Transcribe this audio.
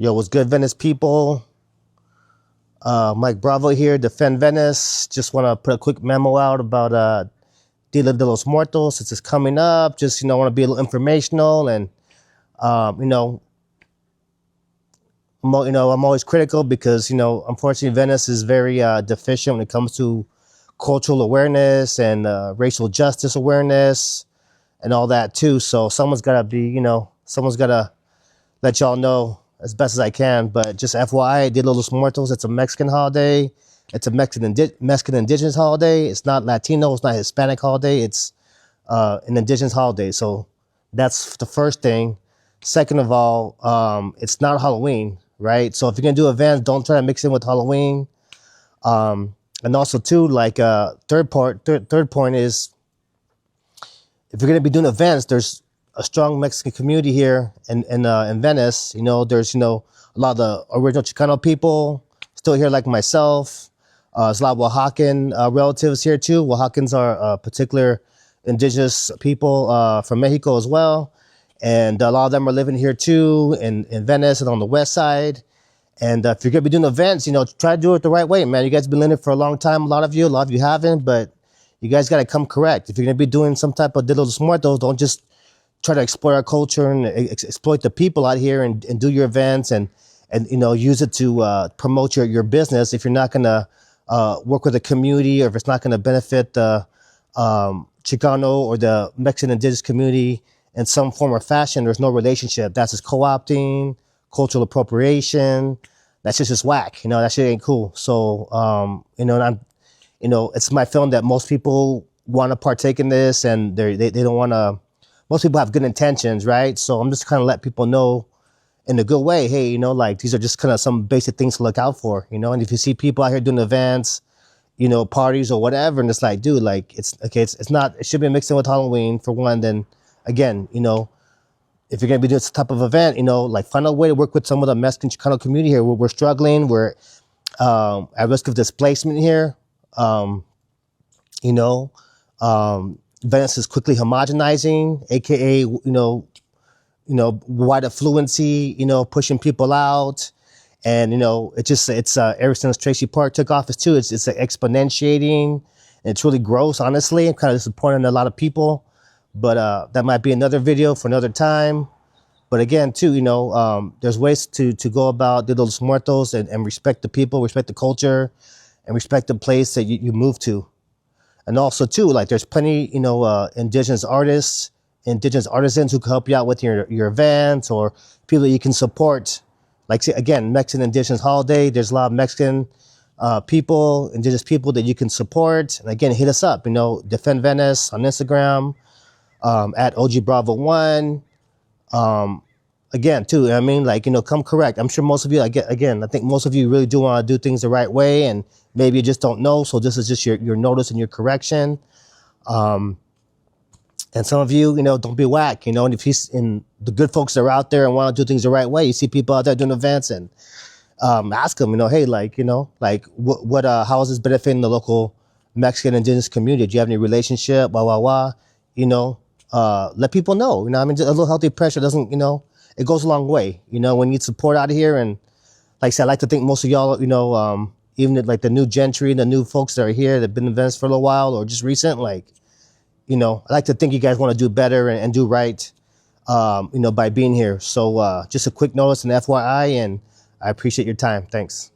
Yo, what's good, Venice people? Mike Bravo here, Defend Venice. Just want to put a quick memo out about Dia de los Muertos since it's coming up. Just, want to be a little informational and, um, you know, I'm always critical because, unfortunately, Venice is very deficient when it comes to cultural awareness and racial justice awareness and all that too. So someone's got to someone's got to let y'all know as best as I can. But just FYI, Dia de los Muertos, it's a Mexican holiday. It's a Mexican indigenous holiday. It's not Latino. It's not Hispanic holiday. It's an indigenous holiday. So that's the first thing. Second of all, it's not Halloween, right? So if you're gonna do events, don't try to mix in with Halloween. And also too, third point is, if you're gonna be doing events, there's a strong Mexican community here in Venice. There's a lot of the original Chicano people still here, like myself. There's a lot of Oaxacan relatives here too. Oaxacans are particular indigenous people from Mexico as well, and a lot of them are living here too in Venice and on the west side. And if you're gonna be doing events, try to do it the right way, man. You guys have been living it for a long time. A lot of you haven't, but you guys got to come correct. If you're gonna be doing some type of Dia de los Muertos, don't just try to exploit our culture and exploit the people out here and do your events and use it to promote your business. If you're not gonna work with the community, or if it's not gonna benefit the Chicano or the Mexican indigenous community in some form or fashion, there's no relationship. That's just co-opting, cultural appropriation. That's just whack. That shit ain't cool. So it's my feeling that most people want to partake in this, and they don't want to. Most people have good intentions, right? So I'm just kind of let people know in a good way, hey, these are just kind of some basic things to look out for, and if you see people out here doing events, parties or whatever, and it's like, dude, it's not, it should be mixed in with Halloween for one. Then again, if you're going to be doing this type of event, find a way to work with some of the Mexican Chicano community here. We're struggling. We're at risk of displacement here. Venice is quickly homogenizing, aka white affluency, pushing people out, and it's ever since Tracy Park took office too, it's exponentiating, and it's really gross. Honestly, I'm kind of disappointed in a lot of people, but that might be another video for another time. But again, too, there's ways to go about Dia de los Muertos and respect the people, respect the culture, and respect the place that you move to. And also too, there's plenty, indigenous artists, indigenous artisans who can help you out with your events, or people that you can support. Again, Mexican indigenous holiday. There's a lot of Mexican people, indigenous people that you can support. And again, hit us up. Defend Venice on Instagram, at OG Bravo 1. Again, too, come correct. I'm sure most of you, I think most of you really do want to do things the right way, and maybe you just don't know. So this is just your notice and your correction. And some of you, don't be whack, and if he's in the good folks that are out there and want to do things the right way, you see people out there doing events, and ask them, hey, what how is this benefiting the local Mexican indigenous community? Do you have any relationship? Let people know. A little healthy pressure doesn't, it goes a long way. We need support out of here. And like I said, I like to think most of y'all, even the new gentry, the new folks that are here that have been in Venice for a little while or just recent, I like to think you guys want to do better and do right, by being here. So just a quick notice and FYI, and I appreciate your time. Thanks.